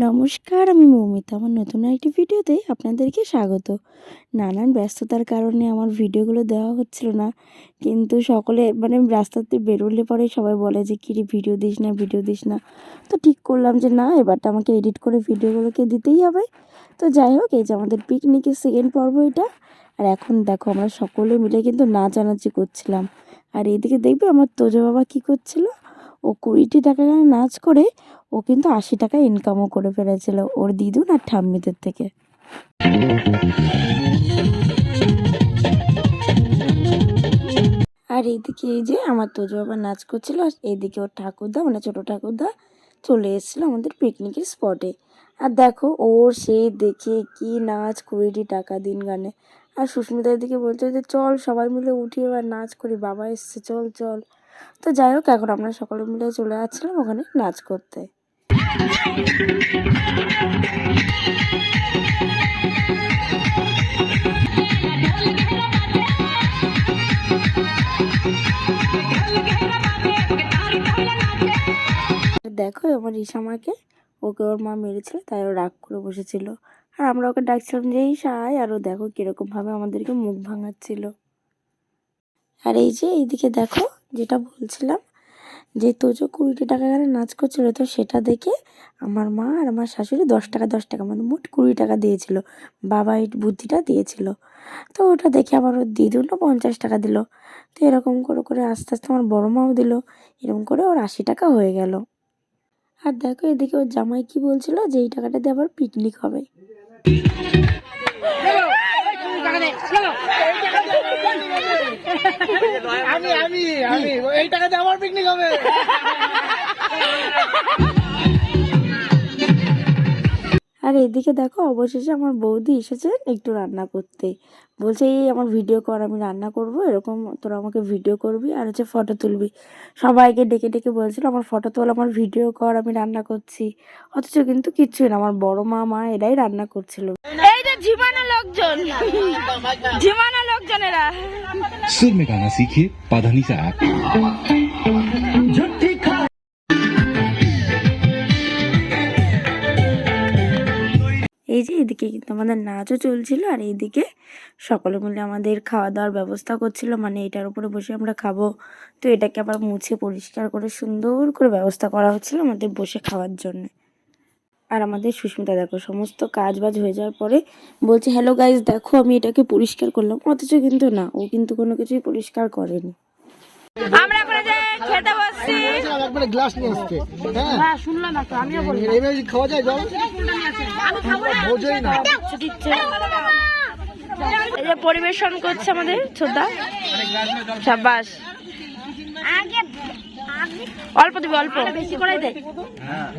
নমস্কার, আমি মৌমিতা। আমার নতুন একটি ভিডিওতে আপনাদেরকে স্বাগত। নানান ব্যস্ততার কারণে আমার ভিডিওগুলো দেওয়া হচ্ছিল না, কিন্তু সকলে রাস্তাতে বেরোলে পরে সবাই বলে যে কিরে ভিডিও দিস না, ভিডিও দিস না। তো ঠিক করলাম যে না, এবারটা আমাকে এডিট করে ভিডিওগুলোকে দিতেই হবে। তো যাই হোক, এই যে আমাদের পিকনিকের সেকেন্ড পর্ব এটা। আর এখন দেখো, আমরা সকলে মিলে কিন্তু নাচানাচি করছিলাম। আর এইদিকে দেখবে আমার তোজো বাবা কী করছিল, ও 20টি টাকা নাচ করে ও কিন্তু 80 টাকা ইনকামও করে ফেলেছিল ওর দিদুন আর ঠাম্মিদের থেকে। আর এইদিকে এই যে আমার তোজো বাবা নাচ করছিল, আর এইদিকে ওর ঠাকুরদা ছোটো ঠাকুরদা চলে এসেছিলো আমাদের পিকনিকের স্পটে। আর দেখো ওর সেই দেখে কি নাচ, 20টি টাকা দিন গানে। আর সুস্মিতার দিকে বলছে যে চল সবাই মিলে উঠি এবার নাচ করি, বাবা এসছে, চল চল। তো যাই হোক, এখন আমরা সকলে মিলে চলে যাচ্ছিলাম ওখানে নাচ করতে। দেখো আমার ঈশামাকে, ওকে ওর মা মেরেছিল, তাই ও রাগ করে বসেছিল। আর আমরা ওকে ডাকছিলাম যে ঈশাই, আর ও দেখো কিরকমভাবে আমাদেরকে মুখ ভাঙাচ্ছিল। আর এই যে এইদিকে দেখো, যেটা বলছিলাম যে তোজো 20টি টাকা নাচ করছিল, তো সেটা দেখে আমার মা আর আমার শাশুড়ি 10 টাকা 10 টাকা মোট 20 টাকা দিয়েছিল। বাবা এই বুদ্ধিটা দিয়েছিল। তো ওটা দেখে আবার ওর দিদুনও 50 টাকা দিল। তো এরকম করে করে আস্তে আস্তে আমার বড় মাও দিল। এরকম করে ওর 80 টাকা হয়ে গেল। আর দেখো এদিকে ওর জামাই কি বলছিল যে এই টাকাটা দিয়ে আবার পিকনিক হবে। এই টাকাতে আমার পিকনিক হবে। আর এদিকে দেখো অবশেষে আমার বৌদি এসেছেন একটু রান্না করতে। বলছে এই আমার ভিডিও কর, আমি রান্না করব, এরকম তোরা আমাকে ভিডিও করবি আর ফটো তুলবি। সবাইকে ডেকে ডেকে বলছিল আমার ফটো তোল, আমার ভিডিও কর, আমি রান্না করছি। অথচ কিন্তু কিচ্ছুই না, আমার বড় মা এরাই রান্না করছিল। এই যে ঝিমানো লোকজন, ঝিমানো লোকজনেরা। सुर में गाना सीखिए पाधानी से ऐप। এই যে এদিকে কিন্তু আমাদের নাচও চলছিল, আর এইদিকে সকলে মিলে আমাদের খাওয়া দাওয়ার ব্যবস্থা করছিল, এটার উপরে বসে আমরা খাবো। তো এটাকে আবার মুছে পরিষ্কার করে সুন্দর করে ব্যবস্থা করা হচ্ছিল আমাদের বসে খাওয়ার জন্য। আর আমাদের সুস্মিতা দেখো সমস্ত কাজ বাজ হয়ে যাওয়ার পরে বলছে হ্যালো গাইজ, দেখো আমি এটাকে পরিষ্কার করলাম। অথচ কিন্তু না, ও কিন্তু কোনো কিছুই পরিষ্কার করেনি। আমরা করে যে খেতে বসছি, একবারে গ্লাস নিয়ে আসতে। হ্যাঁ না শুনলাম না তো, আমিও বলি এইভাবে খাওয়া যায় জল? আমি খাবো না, বোঝই না। এই যে পরিবেশন করছে আমাদের ছোটদা, শাবাশ। অল্প দিবি, অল্প বেশি করে দে।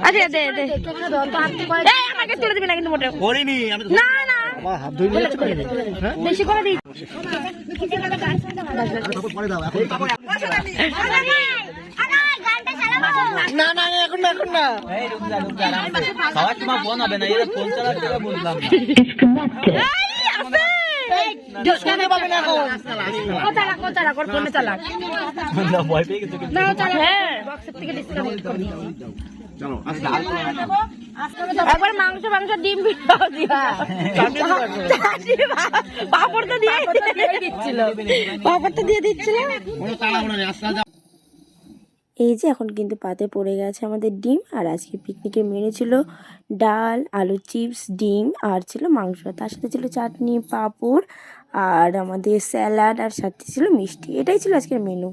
আচ্ছা দে দে, এই আমাকে তুলে দিবি না কিন্তু মোটেও করিনি আমি। না না হাত ধুই নিয়ে করে দে। বেশি করে দিই। পরে দাও, না না এখন না, এখন না। এই রুক যা খাওয়ার সময় ফোন হবে না, এরা ফোন চালাতে বললাম না। শুনতে পাবে না এখন। না ভয় পেয়ে গেছে কিন্তু। একবার মাংস ডিম পাপড় তো দিয়ে দিচ্ছিল, পাপড় তো দিয়ে দিচ্ছিল। এই যে এখন কিন্তু পাতে পড়ে গেছে আমাদের ডিম। আর আজকে পিকনিকে মেনু ছিল ডাল, আলু চিপস, ডিম, আর ছিল মাংস। তার সাথে ছিল চাটনি, পাঁপড়, আর আমাদের স্যালাড, আর সাথে ছিল মিষ্টি। এটাই ছিল আজকের মেনু।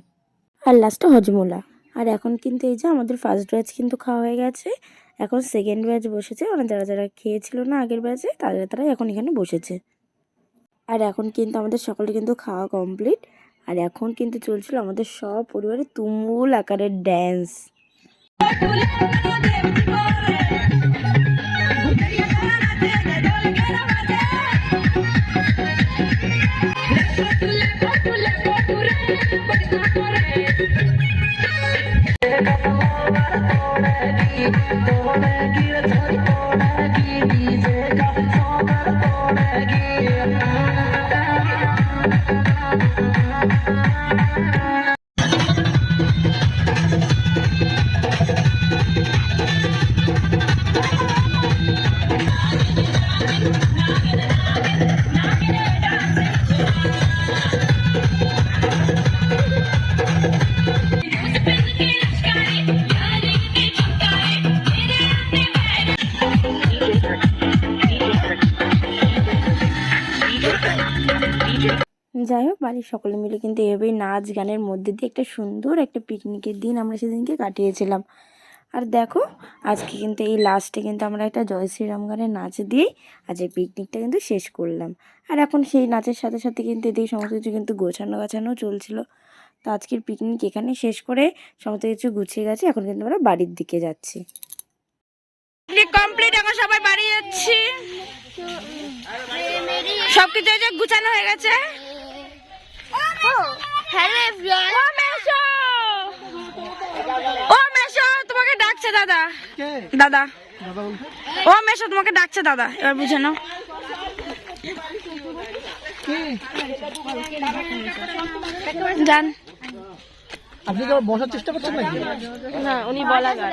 আর লাস্টে হজমোলা। আর এখন কিন্তু এই যে আমাদের ফার্স্ট ব্যাচ কিন্তু খাওয়া হয়ে গেছে, এখন সেকেন্ড ব্যাচ বসেছে। যারা যারা খেয়েছিল না আগের ব্যাচে, তারা এখন এখানে বসেছে। আর এখন কিন্তু আমাদের সকলে কিন্তু খাওয়া কমপ্লিট। আর এখন কিন্তু চলছিল আমাদের সব পরিবারের তুমুল আকারের ড্যান্স। যাই হোক, বাড়ির সকলে মিলে কিন্তু এভাবেই নাচ গানের মধ্যে দিয়ে একটা সুন্দর একটা পিকনিকের দিন আমরা সেদিনকে কাটিয়েছিলাম। আর দেখো, আজকে কিন্তু এই লাস্টে কিন্তু আমরা একটা জয় শ্রীরাম গানের নাচ দিয়েই আজ এই পিকনিকটা কিন্তু শেষ করলাম। আর এখন সেই নাচের সাথে সাথে কিন্তু এদিকে সমস্ত কিছু কিন্তু গোছানো চলছিল। তো আজকের পিকনিক এখানে শেষ করে সমস্ত কিছু গুছিয়ে গেছে, এখন কিন্তু আমরা বাড়ির দিকে যাচ্ছি। পিকনিক কমপ্লিট, এখন সবাই বাড়ি যাচ্ছি। সবকিছু এই যে গুছানো হয়ে গেছে। ও মেশো, তোমাকে ডাকছে দাদা। দাদা ও মেশো, তোমাকে ডাকছে দাদা, এবার বুঝে নাও। জান, আপনি তো বসার চেষ্টা করছেন নাকি? না উনি বলা গান।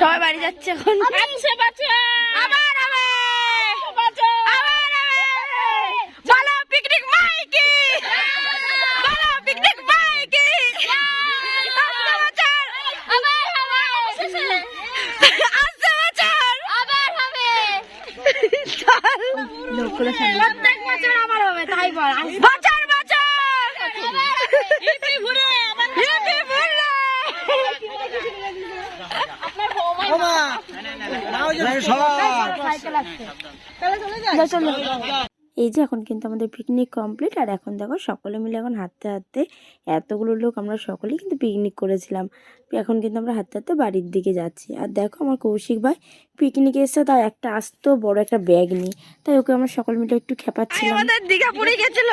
সবাই বাড়ি যাচ্ছে এখন। আবার হবে। বলো পিকনিক মাইকি, বলো পিকনিক মাইকি। আসছে বছর প্রত্যেক বছর আবার হবে, তাই বল। বছর হিপি ঘুরে এই যে এখন কিন্তু আমাদের পিকনিক কমপ্লিট। আর এখন দেখো সকলে মিলে এখন হাঁটতে হাঁটতে, এতগুলো লোক আমরা সকলেই কিন্তু পিকনিক করেছিলাম, এখন কিন্তু আমরা হাঁটতে হাঁটতে বাড়ির দিকে যাচ্ছি। আর দেখো আমার কৌশিক ভাই পিকনিকে এসে তার একটা আস্ত বড় একটা ব্যাগ নিয়ে, তাই ওকে আমরা সকল মিলে একটু খেপাচ্ছিলাম। আমাদের দীঘা পুরী গেছিল,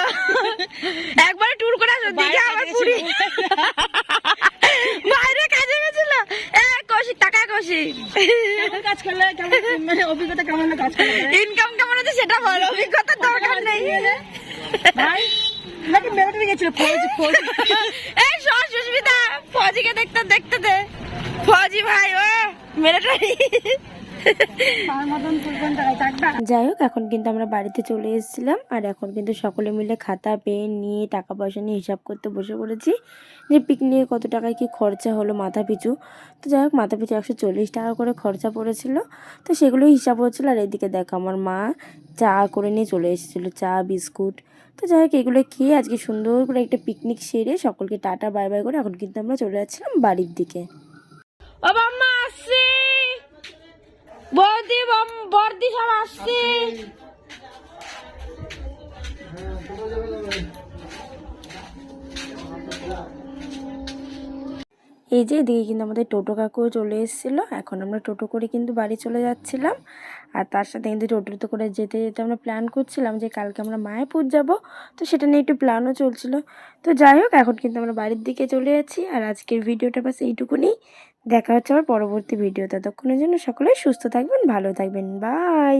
একবারে ট্যুর করে আসলো দীঘা আবার পুরী। বাইরে কাজে গেছিল। কৌশিক টাকা, কৌশিক কাজ করলে মানে অভিজ্ঞতা কেমন কাজ করলে? ইনকাম কেমন আছে সেটা বল, অভিজ্ঞতার দরকার নেই। ভাই নাকি মিলিটারি গেছিল? এই সর সুস্মিতা, ফৌজিকে দেখতে দে। ফৌজি ভাই ও মিলিটারি। যাই হোক, এখন কিন্তু আমরা বাড়িতে চলে এসেছিলাম। আর এখন কিন্তু সকলে মিলে খাতা পেন নিয়ে টাকা পয়সা নিয়ে হিসাব করতে বসে পড়েছি যে পিকনিকে কত টাকায় কি খরচা হলো মাথা পিছু। তো যাই হোক, মাথা পিছু 140 টাকা করে খরচা পড়েছিল, তো সেগুলো হিসাব হচ্ছিলো। আর এদিকে দেখো আমার মা চা করে নিয়ে চলে এসেছিলো, চা বিস্কুট। তো যাই হোক, এগুলো খেয়ে আজকে সুন্দর করে একটা পিকনিক সেরে সকলকে টাটা বাই বাই করে এখন কিন্তু আমরা চলে যাচ্ছিলাম বাড়ির দিকে। ও বাম্মা আসছি, বৌদি বর্দি সব আসছি। এই যে এদিকে কিন্তু আমাদের টোটো কাকুও চলে এসেছিলো, এখন আমরা টোটো করে কিন্তু বাড়ি চলে যাচ্ছিলাম। আর তার সাথে কিন্তু টোটোতে করে যেতে যেতে আমরা প্ল্যান করছিলাম যে কালকে আমরা মায়াপুর যাব, তো সেটা নিয়ে একটু প্ল্যানও চলছিল। তো যাই হোক, এখন কিন্তু আমরা বাড়ির দিকে চলে যাচ্ছি। আর আজকের ভিডিওটা বাস এইটুকুনি, দেখা হচ্ছে আবার পরবর্তী ভিডিও। ততক্ষণের জন্য সকলে সুস্থ থাকবেন, ভালো থাকবেন, বাই।